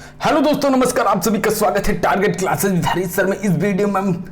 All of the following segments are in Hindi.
हेलो दोस्तों, नमस्कार। आप सभी का स्वागत है target classes with Harish sir में। इस वीडियो में हम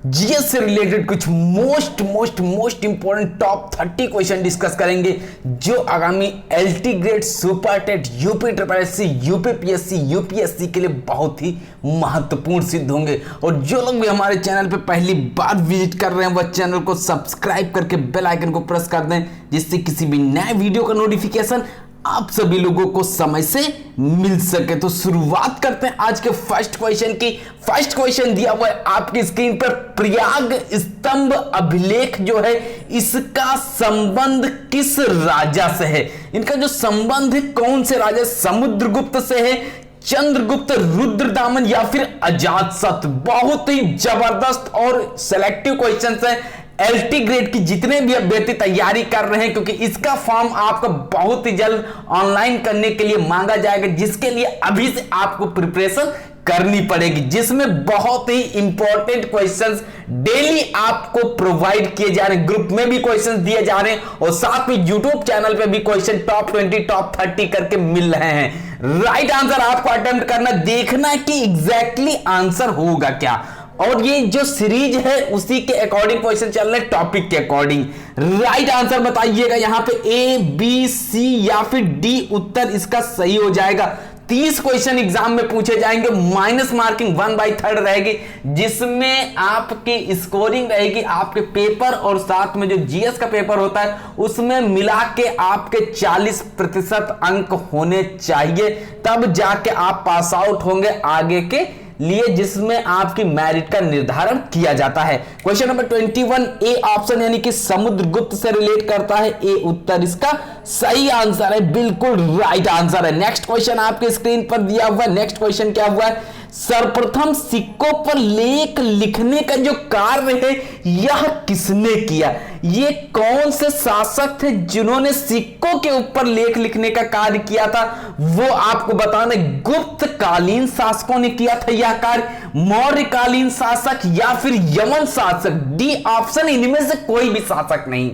जीएस से रिलेटेड कुछ most important top 30 question discuss करेंगे जो आगामी LT grade, super TET, UP triple SC, UP PSC, UPSC के लिए बहुत ही महत्वपूर्ण सिद्ध होंगे। और जो लोग भी हमारे चैनल पे पहली बार विजिट कर रहे हैं वह चैनल को सब्सक्राइब करके बेल आइकन को प्रेस कर दें, जिससे किसी भी नए वीडियो का नोटिफिकेशन आप सभी लोगों को समय से मिल सके। तो शुरुआत करते हैं आज के फर्स्ट क्वेश्चन की। फर्स्ट क्वेश्चन दिया हुआ है आपकी स्क्रीन पर। प्रयाग स्तंभ अभिलेख जो है इसका संबंध किस राजा से है? इनका जो संबंध है कौन से राजा, समुद्रगुप्त से है, चंद्रगुप्त, रुद्रदामन या फिर अजातशत्रु? बहुत ही जबरदस्त और सेलेक्टिव क्वेश्चन है। एलटी ग्रेड की जितने भी अभ्यर्थी तैयारी कर रहे हैं, क्योंकि इसका फॉर्म आपका बहुत ही जल्द ऑनलाइन करने के लिए मांगा जाएगा, जिसके लिए अभी से आपको प्रिपरेशन करनी पड़ेगी, जिसमें बहुत ही इंपॉर्टेंट क्वेश्चंस डेली आपको प्रोवाइड किए जा रहे हैं। ग्रुप में भी क्वेश्चंस दिए जा रहे हैं और साथ में यूट्यूब चैनल पे भी क्वेश्चन टॉप 20, टॉप 30 करके मिल रहे हैं। राइट आंसर आपको अटेम्प्ट करना, देखना है कि एग्जैक्टली आंसर होगा क्या। और ये जो सीरीज है उसी के अकॉर्डिंग क्वेश्चन चल रहे हैं, टॉपिक के अकॉर्डिंग। राइट आंसर बताइएगा यहां पे ए, बी, सी या फिर डी उत्तर इसका सही हो जाएगा। 30 क्वेश्चन एग्जाम में पूछे जाएंगे, माइनस मार्किंग 1/3 रहेगी, जिसमें आपकी स्कोरिंग रहेगी आपके पेपर और साथ में जो जीएस का पेपर होता है उसमें मिला के आपके 40% अंक होने चाहिए, तब जाके आप पास आउट होंगे आगे के लिए, जिसमें आपकी मेरिट का निर्धारण किया जाता है। क्वेश्चन नंबर 21 ए ऑप्शन यानी कि समुद्रगुप्त से रिलेट करता है, ए उत्तर इसका सही आंसर है, बिल्कुल राइट आंसर है। नेक्स्ट क्वेश्चन आपके स्क्रीन पर दिया हुआ है। नेक्स्ट क्वेश्चन क्या हुआ है? सर्वप्रथम सिक्कों पर लेख लिखने का जो कार्य है यह किसने किया? ये कौन से शासक थे जिन्होंने सिक्कों के ऊपर लेख लिखने का कार्य किया था? वो आपको बताना, गुप्त कालीन शासकों ने किया था यह कार्य, मौर्यकालीन शासक या फिर यवन शासक? डी ऑप्शन, इनमें से कोई भी शासक नहीं।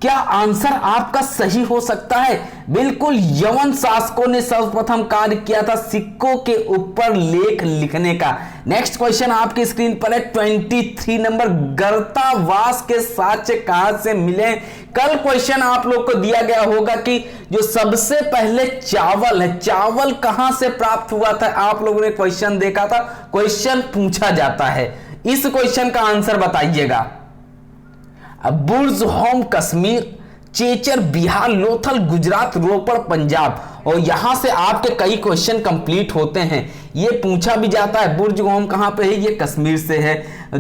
क्या आंसर आपका सही हो सकता है? बिल्कुल, यवन शासकों ने सर्वप्रथम कार्य किया था सिक्कों के ऊपर लेख लिखने का। नेक्स्ट क्वेश्चन आपकी स्क्रीन पर है 23 नंबर, गर्तावास के साक्ष्य कहां से मिले? कल क्वेश्चन आप लोग को दिया गया होगा कि जो सबसे पहले चावल है, चावल कहां से प्राप्त हुआ था? आप लोगों ने क्वेश्चन देखा था, क्वेश्चन पूछा जाता है। इस क्वेश्चन का आंसर बताइएगा। बुर्ज होम कश्मीर, चेचर बिहार, लोथल गुजरात, रोपड़ पंजाब। और यहां से आपके कई क्वेश्चन कंप्लीट होते हैं। ये पूछा भी जाता है बुर्ज होम कहां पे है, ये कश्मीर से है।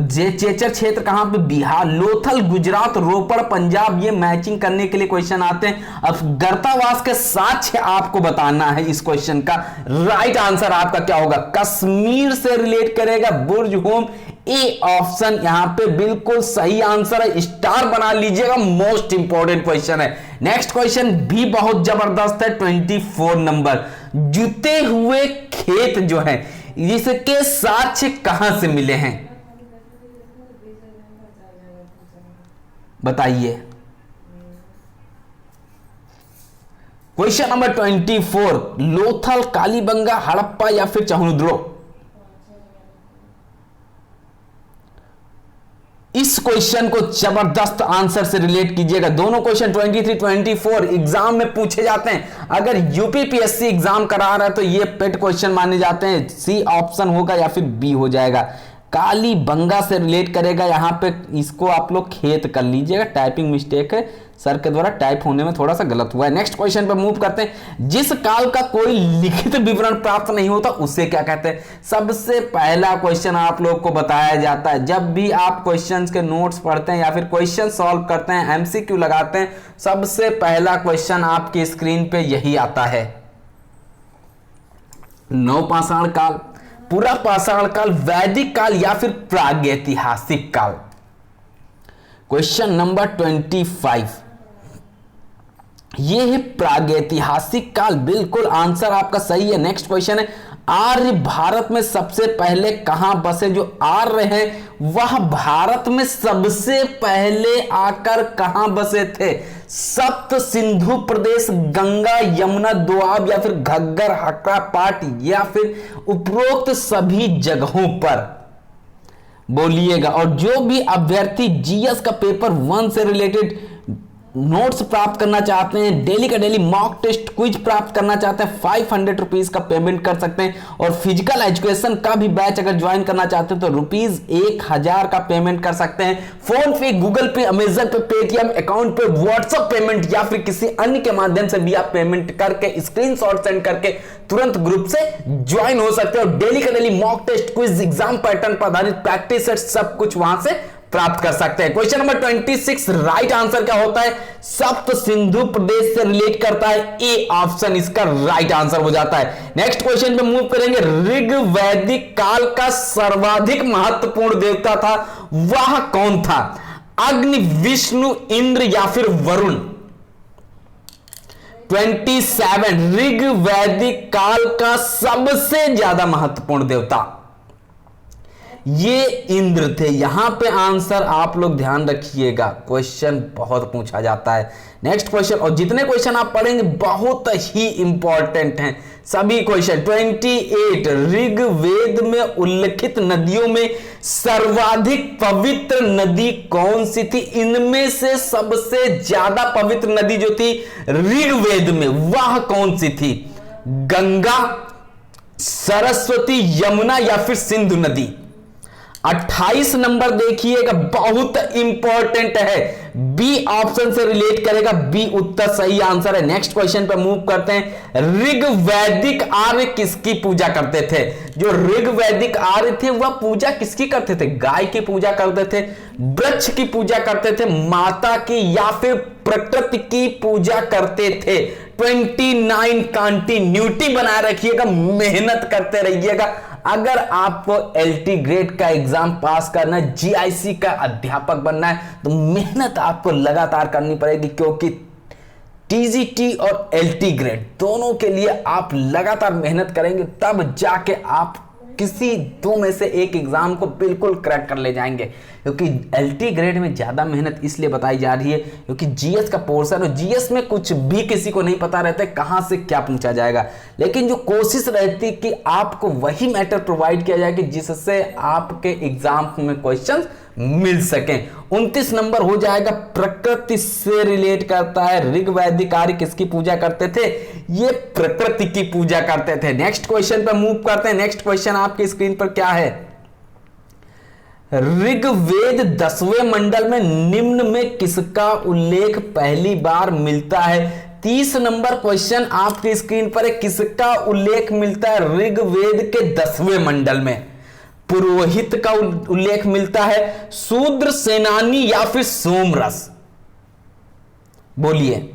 चेचर क्षेत्र कहां पे, बिहार। लोथल गुजरात, रोपड़ पंजाब, ये मैचिंग करने के लिए क्वेश्चन आते हैं। अब गर्तावास के साक्ष्य आपको बताना है इस क्वेश्चन का। राइट आंसर आपका क्या होगा? कश्मीर से रिलेट करेगा बुर्ज होम, ए ऑप्शन यहां पे बिल्कुल सही आंसर है, स्टार बना लीजिएगा, मोस्ट इंपॉर्टेंट क्वेश्चन है। नेक्स्ट क्वेश्चन भी बहुत जबरदस्त है 24 नंबर, जुते हुए खेत जो है इसके साक्ष्य कहां से मिले हैं? बताइए। क्वेश्चन नंबर 24, लोथल, कालीबंगा, हड़प्पा या फिर चहुद्रो? इस क्वेश्चन को जबरदस्त आंसर से रिलेट कीजिएगा। दोनों क्वेश्चन 23, 24 एग्जाम में पूछे जाते हैं। अगर यूपीपीएससी एग्जाम करा रहा है तो ये पेट क्वेश्चन माने जाते हैं। सी ऑप्शन होगा या फिर बी हो जाएगा। कालीबंगा से रिलेट करेगा, यहां पे इसको आप लोग खेत कर लीजिएगा, टाइपिंग मिस्टेक है, सर के द्वारा टाइप होने में थोड़ा सा गलत हुआ है। नेक्स्ट क्वेश्चन पर मूव करते हैं। जिस काल का कोई लिखित विवरण प्राप्त नहीं होता उसे क्या कहते हैं? सबसे पहला क्वेश्चन आप लोग को बताया जाता है, जब भी आप क्वेश्चंस के नोट्स पढ़ते हैं या फिर क्वेश्चन सॉल्व करते हैं, एमसीक्यू लगाते हैं, सबसे पहला क्वेश्चन आपकी स्क्रीन पे यही आता है। नवपाषाण काल, पूरा पाषाण काल, वैदिक काल या फिर प्रागैतिहासिक काल? क्वेश्चन नंबर 25, ये है प्रागैतिहासिक काल, बिल्कुल आंसर आपका सही है। नेक्स्ट क्वेश्चन है आर्य भारत में सबसे पहले कहां बसे? जो आर्य हैं वह भारत में सबसे पहले आकर कहां बसे थे? सप्त सिंधु प्रदेश, गंगा, यमुना, दोआब या फिर घग्गर, हक्का, पाट या फिर उपरोक्त सभी जगहों पर बोलिएगा। और जो भी अभ्यर्थी जीएस का पेपर 1 से रिलेटेड नोट्स प्राप्त करना चाहते हैं, डेली का डेली मॉक टेस्ट क्विज प्राप्त करना चाहते हैं, 500 रुपीज का पेमेंट कर सकते हैं। और फिजिकल एजुकेशन का भी बैच अगर ज्वाइन करना चाहते हैं तो ₹1000 का पेमेंट कर सकते हैं। फोन पे, गूगल पे, अमेजन पे, पेटीएम अकाउंट पे, व्हाट्सएप पेमेंट या फिर किसी अन्य के माध्यम से भी आप पेमेंट करके स्क्रीनशॉट सेंड करके तुरंत ग्रुप से ज्वाइन हो सकते हैं। और डेली का daily mock test quiz, exam pattern पर आधारित प्रैक्टिस सेट सब कुछ वहां से प्राप्त कर सकते हैं। क्वेश्चन नंबर 26 राइट आंसर क्या होता है? सप्त सिंधु प्रदेश से रिलेट करता है, ए ऑप्शन इसका राइट आंसर हो जाता है। नेक्स्ट क्वेश्चन पे मूव करेंगे। ऋग वैदिक काल का सर्वाधिक महत्वपूर्ण देवता था, वह कौन था? अग्नि, विष्णु, इंद्र या फिर वरुण? 27 ऋग वैदिक काल का सबसे ज्यादा महत्वपूर्ण देवता ये इंद्र थे। यहां पे आंसर आप लोग ध्यान रखिएगा, क्वेश्चन बहुत पूछा जाता है। नेक्स्ट क्वेश्चन, और जितने क्वेश्चन आप पढ़ेंगे बहुत ही इंपॉर्टेंट हैं सभी क्वेश्चन। 28 ऋग्वेद में उल्लिखित नदियों में सर्वाधिक पवित्र नदी कौन सी थी? इनमें से सबसे ज्यादा पवित्र नदी जो थी ऋग्वेद में वह कौन सी थी? गंगा, सरस्वती, यमुना या फिर सिंधु नदी? 28 नंबर देखिएगा, बहुत इंपॉर्टेंट है, बी ऑप्शन से रिलेट करेगा, बी उत्तर सही आंसर है। नेक्स्ट क्वेश्चन पे मूव करते हैं। ऋग्वैदिक आर्य किसकी पूजा करते थे? जो ऋग्वैदिक आर्य थे वह पूजा किसकी करते थे? गाय की पूजा करते थे, वृक्ष की पूजा करते थे, माता की या फिर प्रकृति की पूजा करते थे। 29 कंटिन्यूटी बनाए रखिएगा, मेहनत करते रहिएगा। अगर आपको एलटी ग्रेड का एग्जाम पास करना है, जीआईसी का अध्यापक बनना है, तो मेहनत आपको लगातार करनी पड़ेगी, क्योंकि टीजीटी और एलटी ग्रेड दोनों के लिए आप लगातार मेहनत करेंगे तब जाके आप किसी दो में से एक एग्जाम को बिल्कुल क्रैक कर ले जाएंगे। क्योंकि एलटी ग्रेड में ज्यादा मेहनत इसलिए बताई जा रही है क्योंकि जीएस का पोर्शन, और जीएस में कुछ भी किसी को नहीं पता रहता है कहां से क्या पूछा जाएगा, लेकिन जो कोशिश रहती कि आपको वही मैटर प्रोवाइड किया जाए कि जिससे आपके एग्जाम में क्वेश्चन मिल सके। 29 नंबर हो जाएगा, प्रकृति से रिलेट करता है। ऋग्वैदिक आर्य किसकी पूजा करते थे? ये प्रकृति की पूजा करते थे। नेक्स्ट क्वेश्चन पर मूव करते हैं। नेक्स्ट क्वेश्चन आपकी स्क्रीन पर क्या है? ऋग्वेद 10वें मंडल में निम्न में किसका उल्लेख पहली बार मिलता है? 30 नंबर क्वेश्चन आपकी स्क्रीन पर है, किसका उल्लेख मिलता है ऋग्वेद के 10वें मंडल में? पुरोहित का उल्लेख मिलता है, शूद्र, सेनानी या फिर सोमरस? बोलिए।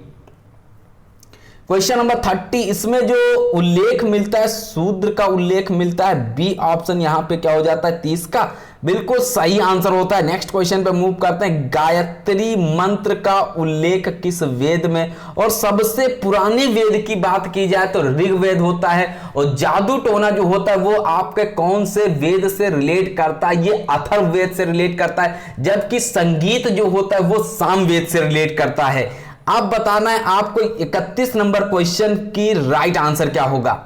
क्वेश्चन नंबर 30, इसमें जो उल्लेख मिलता है शूद्र का उल्लेख मिलता है, बी ऑप्शन यहां पे क्या हो जाता है? 30 का बिल्कुल सही आंसर होता है। नेक्स्ट क्वेश्चन पे मूव करते हैं। गायत्री मंत्र का उल्लेख किस वेद में? और सबसे पुराने वेद की बात की जाए तो ऋग्वेद होता है, और जादू टोना जो होता है वो आपके कौन से वेद से रिलेट करता है? ये अथर्ववेद से रिलेट करता है, जबकि संगीत जो होता है वो सामवेद से रिलेट करता है। अब बताना है आपको 31 नंबर क्वेश्चन की राइट आंसर क्या होगा।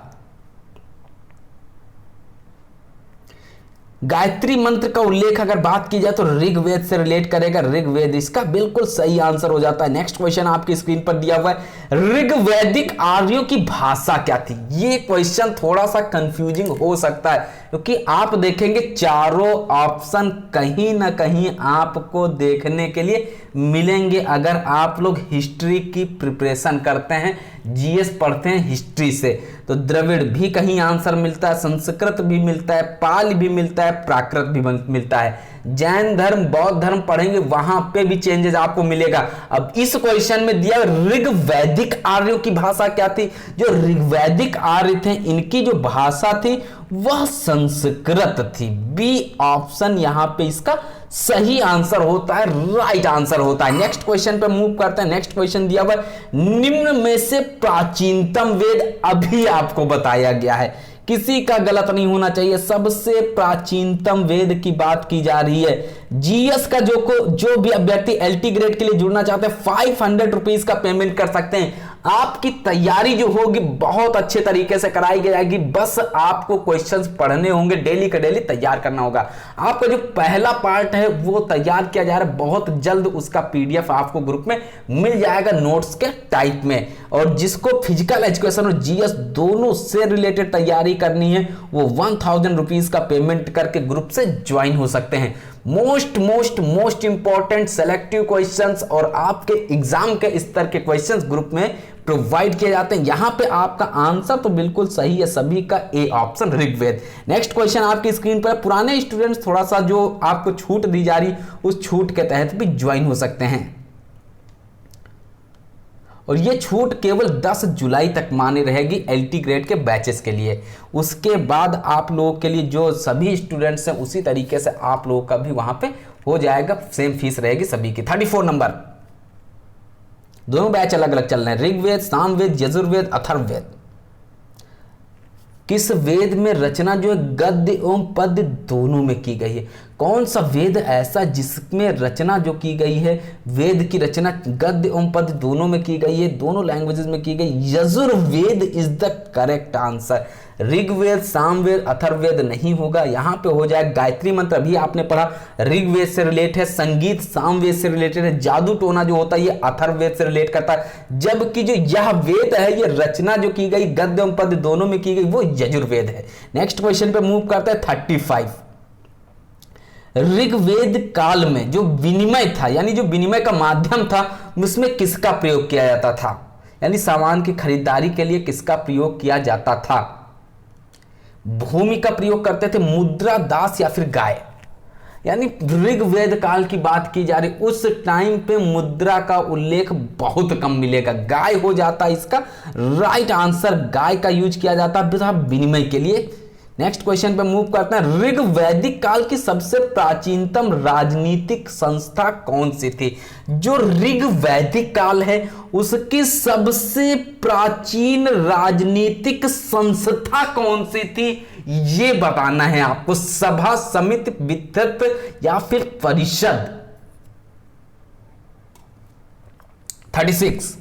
गायत्री मंत्र का उल्लेख अगर बात की जाए तो ऋग्वेद से रिलेट करेगा, ऋग्वेद इसका बिल्कुल सही आंसर हो जाता है। नेक्स्ट क्वेश्चन आपकी स्क्रीन पर दिया हुआ है, ऋग्वैदिक आर्यों की भाषा क्या थी? ये क्वेश्चन थोड़ा सा कंफ्यूजिंग हो सकता है क्योंकि आप देखेंगे चारों ऑप्शन कहीं ना कहीं आपको देखने के लिए मिलेंगे अगर आप लोग हिस्ट्री की प्रिपरेशन करते हैं, जीएस पढ़ते हैं हिस्ट्री से। तो द्रविड़ भी कहीं आंसर मिलता है, संस्कृत भी मिलता है, पाल भी मिलता है, प्राकृत भी मिलता है। जैन धर्म, बौद्ध धर्म पढ़ेंगे वहां पे भी चेंजेस आपको मिलेगा। अब इस क्वेश्चन में दिया ऋग्वैदिक आर्यों की भाषा क्या थी? जो ऋग्वैदिक आर्य थे इनकी जो भाषा थी वह संस्कृत थी। बी ऑप्शन यहां पे इसका सही आंसर होता है, राइट आंसर होता है। नेक्स्ट क्वेश्चन पे मूव करते हैं। नेक्स्ट क्वेश्चन दिया हुआ है, निम्न में से प्राचीनतम वेद अभी आपको बताया गया है, किसी का गलत नहीं होना चाहिए। सबसे प्राचीनतम वेद की बात की जा रही है। जीएस का जो भी अभ्यर्थी एलटी ग्रेड के लिए जुड़ना चाहते हैं 500 रुपीज का पेमेंट कर सकते हैं। आपकी तैयारी जो होगी बहुत अच्छे तरीके से कराई जाएगी। बस आपको क्वेश्चंस पढ़ने होंगे, डेली का डेली तैयार करना होगा। आपका जो पहला पार्ट है वो तैयार किया जा रहा है, बहुत जल्द उसका पीडीएफ आपको ग्रुप में मिल जाएगा नोट्स के टाइप में। और जिसको फिजिकल एजुकेशन और जीएस दोनों से रिलेटेड तैयारी करनी है वो 1000 रुपीज का पेमेंट करके ग्रुप से ज्वाइन हो सकते हैं। मोस्ट इंपॉर्टेंट सेलेक्टिव क्वेश्चंस और आपके एग्जाम के स्तर के क्वेश्चंस ग्रुप में प्रोवाइड किए जाते हैं। यहां पे आपका आंसर तो बिल्कुल सही है, सभी का A option Rigveda. Next question आपकी स्क्रीन पर, पुराने स्टूडेंट्स थोड़ा सा जो आपको छूट दी जा रही उस छूट के तहत भी ज्वाइन हो सकते हैं और ये छूट केवल 10 जुलाई तक मान्य रहेगी एलटी ग्रेड के बैचेस के लिए। उसके बाद आप लोगों के लिए जो सभी स्टूडेंट्स हैं उसी तरीके से आप लोगों का भी वहां पे हो जाएगा, सेम फीस रहेगी सभी की। 34 नंबर, दोनों बैच अलग अलग चल रहे हैं, ऋग्वेद, सामवेद, यजुर्वेद, अथर्ववेद। किस वेद में रचना जो है गद्य एवं पद्य दोनों में की गई है? कौन सा वेद ऐसा जिसमें रचना जो की गई है, वेद की रचना गद्य एवं पद्य दोनों में की गई है, दोनों लैंग्वेजेस में की गई? Yajurveda is the correct answer. Rigveda, Samaveda, Atharvaveda नहीं होगा, यहां पे हो जाए गायत्री मंत्र। अभी आपने पढ़ा ऋग्वेद से रिलेट है, संगीत सामवेद से रिलेटेड है, जादू टोना जो होता है ये अथर्ववेद से रिलेट करता है, जबकि जो यह वेद है ये रचना जो की गई गद्य एवं पद्य दोनों में की गई वो यजुर्वेद है। नेक्स्ट क्वेश्चन पे मूव करते हैं 35। ऋग्वेद काल में जो विनिमय था, यानी जो विनिमय का माध्यम था, उसमें किसका प्रयोग किया जाता था? यानी सामान की खरीदारी के लिए किसका प्रयोग किया जाता था? भूमि का प्रयोग करते थे, मुद्रा, दास या फिर गाय? यानी ऋग्वेद काल की बात की जा रही, उस टाइम पे मुद्रा का उल्लेख बहुत कम मिलेगा, गाय हो जाता है इसका राइट आंसर। गाय का यूज किया जाता है विनिमय के लिए। नेक्स्ट क्वेश्चन पे मूव करते हैं। ऋग्वैदिक काल की सबसे प्राचीनतम राजनीतिक संस्था कौन सी थी? जो ऋग्वैदिक काल है उसकी सबसे प्राचीन राजनीतिक संस्था कौन सी थी ये बताना है आपको। सभा, समिति, विद्वत या फिर परिषद। 36।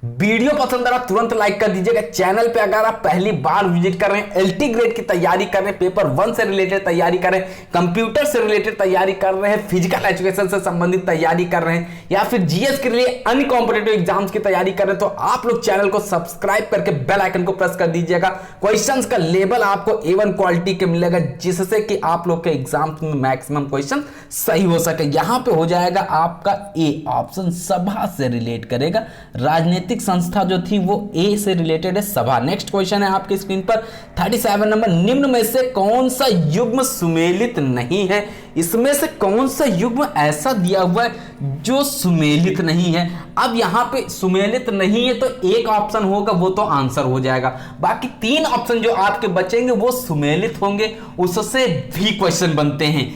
वीडियो पसंद आ तुरंत लाइक कर दीजिएगा। चैनल पे अगर आप पहली बार विजिट कर रहे हैं, एलटी ग्रेड की तैयारी कर रहे हैं, पेपर 1 से रिलेटेड तैयारी कर रहे हैं, कंप्यूटर से रिलेटेड तैयारी कर रहे हैं, फिजिकल एजुकेशन से संबंधित तैयारी कर रहे हैं या फिर जीएस के लिए अन्य कॉम्पिटिटिव एग्जाम्स की तैयारी कर रहे हैं, तो आप लोग चैनल को सब्सक्राइब करके बेल आइकन को प्रेस कर दीजिएगा। क्वेश्चंस का लेवल आपको A1 क्वालिटी के मिलेगा जिससे कि आप लोग के एग्जाम्स में मैक्सिमम क्वेश्चन सही हो सके। यहां पे हो जाएगा आपका ए ऑप्शन, सभा से रिलेट करेगा। राजनीतिक संस्था जो थी वो ए से रिलेटेड है, सभा। नेक्स्ट क्वेश्चन है आपकी स्क्रीन पर 37 नंबर। निम्न में से कौन सा युग्म सुमेलित नहीं है? इसमें से कौन सा युग्म ऐसा दिया हुआ है जो सुमेलित नहीं है? अब यहां पे सुमेलित नहीं है तो एक ऑप्शन होगा, वो तो आंसर हो जाएगा। बाकी 3 ऑप्शन जो आपके बचेंगे वो सुमेलित होंगे, उससे भी क्वेश्चन बनते हैं।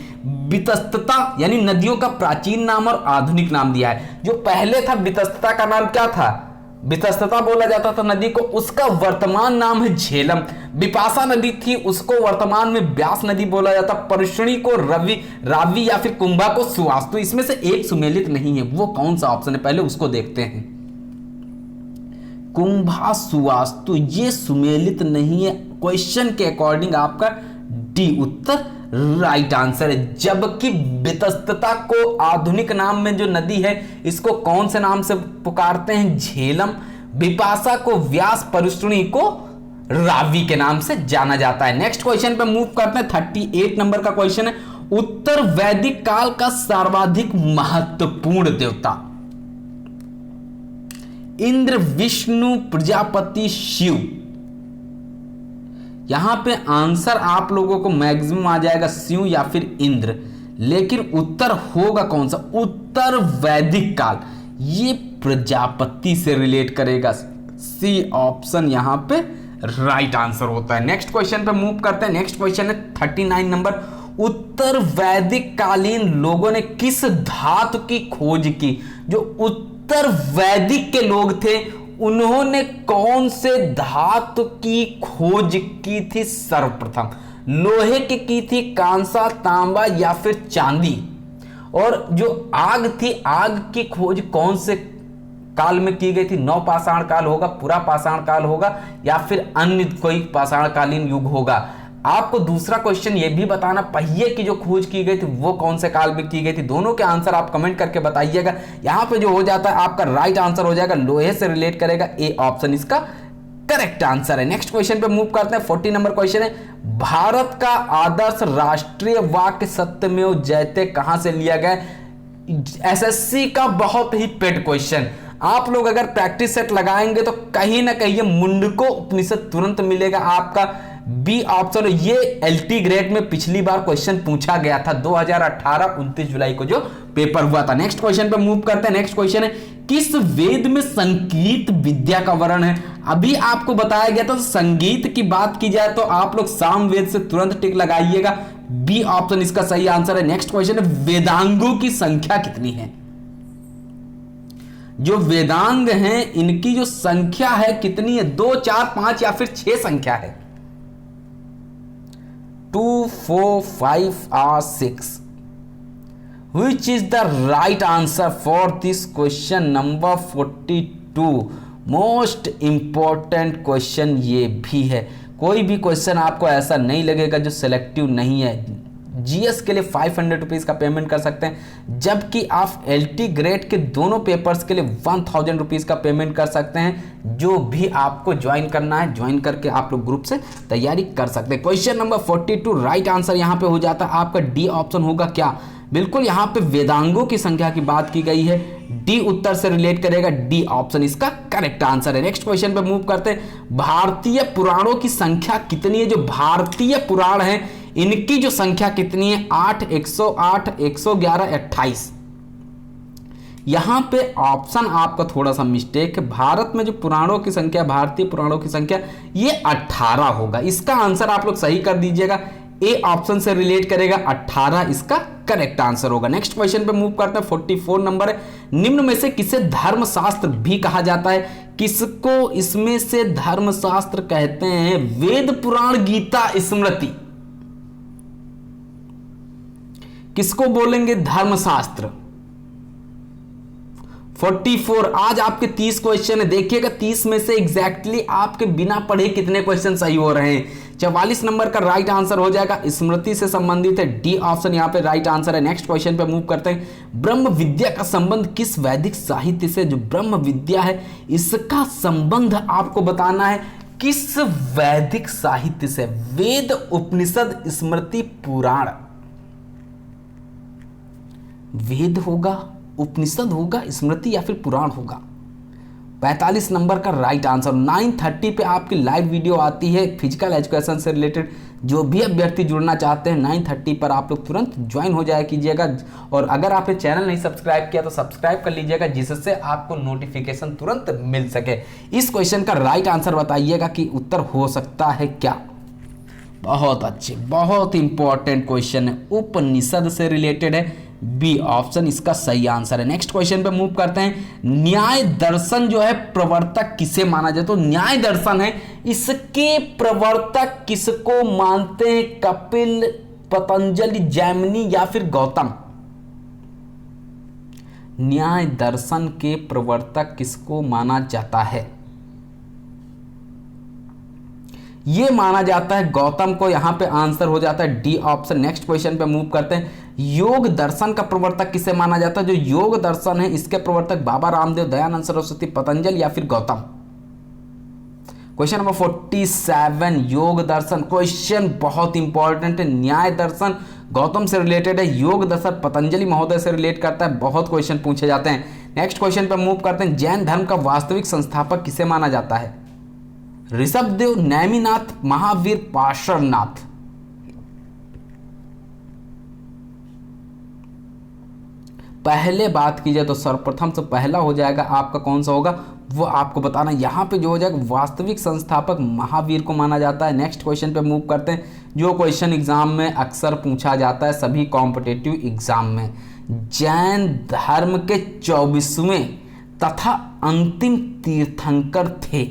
वितस्तता यानी नदियों का प्राचीन नाम और आधुनिक नाम दिया है। जो पहले था वितस्तता का नाम क्या था? वितस्तता बोला जाता था नदी को, उसका वर्तमान नाम है झेलम। बिपाशा नदी थी, उसको वर्तमान में ब्यास नदी बोला जाता। परशुणी को रावी या फिर कुंभा को सुवास्तु। इसमें से एक सुमेलित नहीं है, वो कौन सा ऑप्शन है पहले उसको देखते हैं। कुंभा, सुवास्तु ये सुमेलित नहीं है। क्वेश्चन के अकॉर्डिंग आपका डी उत्तर राइट आंसर है। जबकि वितस्तता को आधुनिक नाम में जो नदी है इसको कौन से नाम से पुकारते हैं? झेलम। बिपाशा को व्यास, परशुणी को रावी के नाम से जाना जाता है। नेक्स्ट क्वेश्चन पे मूव करते हैं। 38 नंबर का क्वेश्चन है। उत्तर वैदिक काल का सर्वाधिक महत्वपूर्ण देवता? इंद्र, विष्णु, प्रजापति, शिव। यहां पे आंसर आप लोगों को मैक्सिमम आ जाएगा शिव या फिर इंद्र, लेकिन उत्तर होगा कौन सा? उत्तर वैदिक काल ये प्रजापति से रिलेट करेगा। सी ऑप्शन यहां पे राइट आंसर होता है। नेक्स्ट क्वेश्चन पे मूव करते हैं। नेक्स्ट क्वेश्चन है 39 नंबर। उत्तर वैदिक कालीन लोगों ने किस धातु की खोज की? जो उत्तर वैदिक के लोग थे उन्होंने कौन से धातु की खोज की थी सर्वप्रथम? लोहे की थी, कांसा, तांबा या फिर चांदी? और जो आग थी, आग की खोज कौन से काल में की गई थी? नव पाषाण काल होगा, पुरा पाषाण काल होगा या फिर अन्य कोई पाषाण कालीन युग होगा? आपको दूसरा क्वेश्चन ये भी बताना, पहिए की जो खोज की गई थी वो कौन से काल में की गई थी? दोनों के आंसर आप कमेंट करके बताइएगा। यहां पे जो हो जाता है आपका राइट आंसर हो जाएगा लोहे से रिलेट करेगा, ए ऑप्शन इसका करेक्ट आंसर है। नेक्स्ट क्वेश्चन पे मूव करते हैं। 40 नंबर क्वेश्चन है, भारत का आदर्श राष्ट्रीय वाक्य सत्यमेव जयते कहां से लिया गया? एसएससी का बहुत ही पेड क्वेश्चन। आप लोग अगर प्रैक्टिस सेट लगाएंगे तो कहीं ना कहीं ये मुंडको उपनिषद तुरंत मिलेगा आपका, बी ऑप्शन। ये एलटी ग्रेड में पिछली बार क्वेश्चन पूछा गया था 2018 29 जुलाई को जो पेपर हुआ था। नेक्स्ट क्वेश्चन पे मूव करते हैं। नेक्स्ट क्वेश्चन है, किस वेद में संगीत विद्या का वर्णन है? अभी आपको बताया गया था। तो संगीत की बात की जाए तो आप लोग साम वेद से तुरंत टिक लगाइएगा, बी ऑप्शन इसका सही आंसर है। नेक्स्ट क्वेश्चन है, वेदांगों की संख्या कितनी है? जो वेदांग हैं इनकी जो संख्या है कितनी है? 2, 4, 5 या फिर 6 संख्या है? 2, 4, 5 or 6? Which is the right answer for this question number 42? Most important question ये भी है। कोई भी क्वेश्चन आपको ऐसा नहीं लगेगा जो सिलेक्टिव नहीं है। जीएस के लिए 500 रुपीज का पेमेंट कर सकते हैं, जबकि आप एलटी ग्रेड के दोनों पेपर्स के लिए 1000 रुपीज का पेमेंट कर सकते हैं। जो भी आपको ज्वाइन करना है, ज्वाइन करके आप लोग ग्रुप से तैयारी कर सकते हैं। क्वेश्चन नंबर 42 राइट आंसर यहां पे हो जाता है आपका डी ऑप्शन होगा क्या? बिल्कुल, यहां पे वेदांगों की संख्या की बात की गई है, डी उत्तर से रिलेट करेगा, डी ऑप्शन इसका करेक्ट आंसर है। नेक्स्ट क्वेश्चन पे मूव करते हैं। भारतीय पुराणों की संख्या कितनी है? जो भारतीय पुराण है इनकी जो संख्या कितनी है? 8, 108, 111, 28। यहां पे ऑप्शन आपका थोड़ा सा मिस्टेक है। भारत में जो पुराणों की संख्या, भारतीय पुराणों की संख्या ये 18 होगा। इसका आंसर आप लोग सही कर दीजिएगा, ए ऑप्शन से रिलेट करेगा, 18 इसका करेक्ट आंसर होगा। नेक्स्ट क्वेश्चन पे मूव करते हैं। 44 नंबर है, निम्न में से किसे धर्मशास्त्र भी कहा जाता है? किसको इसमें से धर्मशास्त्र कहते हैं? वेद, पुराण, गीता, स्मृति, किसको बोलेंगे धर्मशास्त्र? 44। आज आपके 30 क्वेश्चन है, देखिएगा 30 में से एग्जैक्टली आपके बिना पढ़े कितने क्वेश्चन सही हो रहे हैं। 44 नंबर का राइट आंसर हो जाएगा, स्मृति से संबंधित है, डी ऑप्शन यहां पे राइट आंसर है। नेक्स्ट क्वेश्चन पे मूव करते हैं। ब्रह्म विद्या का संबंध किस वैदिक साहित्य से? जो ब्रह्म विद्या है इसका संबंध आपको बताना है किस वैदिक साहित्य से? वेद, उपनिषद, स्मृति, पुराण। वेद होगा, उपनिषद होगा, स्मृति या फिर पुराण होगा? 45 नंबर का राइट आंसर। 9:30 पे आपकी लाइव वीडियो आती है फिजिकल एजुकेशन से रिलेटेड। जो भी अभ्यर्थी जुड़ना चाहते हैं 9:30 पर आप लोग तुरंत ज्वाइन हो जाया कीजिएगा। और अगर आपने चैनल नहीं सब्सक्राइब किया तो सब्सक्राइब कर लीजिएगा, जिससे आपको नोटिफिकेशन तुरंत मिल सके। इस क्वेश्चन का राइट आंसर बताइएगा कि उत्तर हो सकता है क्या? बहुत अच्छे, बहुत इंपॉर्टेंट क्वेश्चन है, उपनिषद से रिलेटेड है, बी ऑप्शन इसका सही आंसर है। नेक्स्ट क्वेश्चन पे मूव करते हैं। न्याय दर्शन जो है प्रवर्तक किसे माना जाए? तो न्याय दर्शन है, इसके प्रवर्तक किसको मानते हैं? कपिल, पतंजलि, जैमिनी या फिर गौतम? न्याय दर्शन के प्रवर्तक किसको माना जाता है? ये माना जाता है गौतम को। यहां पे आंसर हो जाता है डी ऑप्शन। नेक्स्ट क्वेश्चन पे मूव करते हैं। योग दर्शन का प्रवर्तक किसे माना जाता है? जो योग दर्शन है इसके प्रवर्तक बाबा रामदेव, दयानंद सरस्वती, पतंजलि या फिर गौतम? क्वेश्चन नंबर 47 योग दर्शन क्वेश्चन बहुत इंपॉर्टेंट है। न्याय दर्शन गौतम से रिलेटेड है, योग दर्शन पतंजलि महोदय से रिलेट करता है। बहुत क्वेश्चन पूछे जाते हैं। नेक्स्ट क्वेश्चन पे मूव करते हैं। जैन धर्म का वास्तविक संस्थापक किसे माना जाता है? ऋषभदेव, नेमिनाथ, महावीर, पार्श्वनाथ? पहले बात की जाए तो सर्वप्रथम से पहला हो जाएगा आपका, कौन सा होगा वो आपको बताना। यहां पे जो हो जाएगा वास्तविक संस्थापक महावीर को माना जाता है। नेक्स्ट क्वेश्चन पे मूव करते हैं। जो क्वेश्चन एग्जाम में अक्सर पूछा जाता है सभी कॉम्पिटिटिव एग्जाम में, जैन धर्म के 24वें तथा अंतिम तीर्थंकर थे।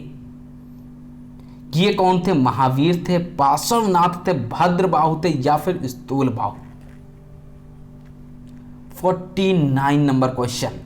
ये कौन थे? महावीर थे, पार्श्वनाथ थे, भद्रबाहु थे या फिर स्थूलबाहु। 49 नंबर क्वेश्चन।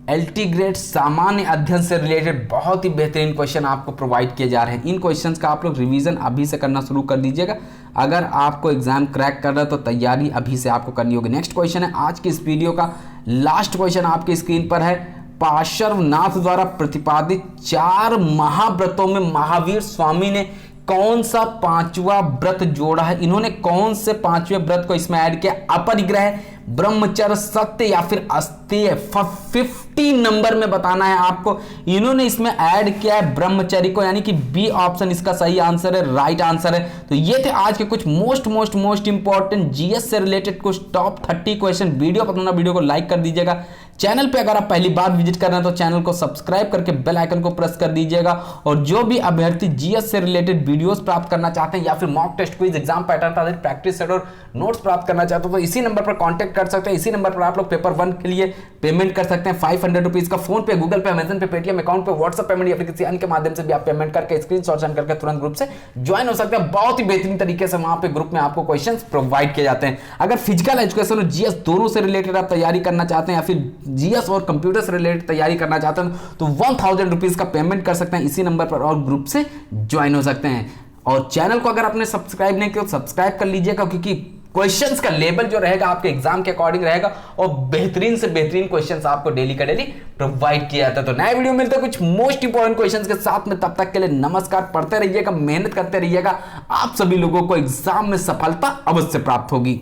एलटी ग्रेड सामान्य अध्ययन से रिलेटेड बहुत ही बेहतरीन क्वेश्चन आपको प्रोवाइड किए जा रहे हैं। इन क्वेश्चंस का आप लोग रिवीजन अभी से करना शुरू कर दीजिएगा। अगर आपको एग्जाम क्रैक कर रहा है तो तैयारी अभी से आपको करनी होगी। नेक्स्ट क्वेश्चन है आज की इस वीडियो का लास्ट क्वेश्चन, आपकी स्क्रीन पर है। पार्श्वनाथ द्वारा प्रतिपादित 4 महाव्रतों में महावीर स्वामी ने कौन सा 5वां व्रत जोड़ा है? इन्होंने कौन से 5वें व्रत को इसमें ऐड किया? अपरिग्रह, ब्रह्मचर्य, सत्य या फिर अस्तेय। 50 नंबर में बताना है आपको। इन्होंने इसमें ऐड किया है ब्रह्मचर्य को, यानी कि बी ऑप्शन इसका सही आंसर है, राइट आंसर है। तो ये थे आज के कुछ मोस्ट इंपॉर्टेंट जीएस से रिलेटेड कुछ टॉप 30 क्वेश्चन। वीडियो पसंद आया वीडियो को लाइक कर दीजिएगा। चैनल पे अगर आप पहली बार विजिट कर रहे हैं तो चैनल को सब्सक्राइब करके बेल आइकन को प्रेस कर दीजिएगा। और जो भी अभ्यर्थी जीएस से रिलेटेड वीडियोस प्राप्त करना चाहते हैं या फिर mock test, quiz, exam pattern आधारित प्रैक्टिस सेट और नोट्स प्राप्त करना चाहते हो तो इसी नंबर पर कांटेक्ट कर सकते हैं। इसी नंबर पर आप लोग पेपर 1 के लिए पेमेंट कर सकते हैं। 500 रुपीज का फोन पे, गूगल पे, अमेजन पे, पेटीएम अकाउंट पे, व्हाट्सएप पेमेंट या फिर किसी अन्य के माध्यम से भी आप पेमेंट करके स्क्रीनशॉट सेंड करके तुरंत ग्रुप से ज्वाइन हो सकते हैं। बहुत ही बेहतरीन तरीके से वहां पे ग्रुप में आपको क्वेश्चन प्रोवाइड किए जाते हैं। अगर फिजिकल एजुकेशन और जीएस दोनों से रिलेटेड आप तैयारी करना चाहते हैं या फिर जीएस और कंप्यूटर से रिलेटेड तैयारी करना चाहते हैं तो 1000 रुपीज का पेमेंट कर सकते हैं इसी नंबर पर और ग्रुप से ज्वाइन हो सकते हैं। और चैनल को अगर आपने सब्सक्राइब नहीं किया तो सब्सक्राइब कर लीजिएगा, क्योंकि क्वेश्चंस का लेवल जो रहेगा आपके एग्जाम के अकॉर्डिंग रहेगा और बेहतरीन से बेहतरीन क्वेश्चंस आपको डेली का डेली प्रोवाइड किया जाता है। तो नए वीडियो मिलते हैं कुछ मोस्ट इंपॉर्टेंट क्वेश्चंस के साथ में। तब तक के लिए नमस्कार। पढ़ते रहिएगा, मेहनत करते रहिएगा। आप सभी लोगों को एग्जाम में सफलता अवश्य प्राप्त होगी।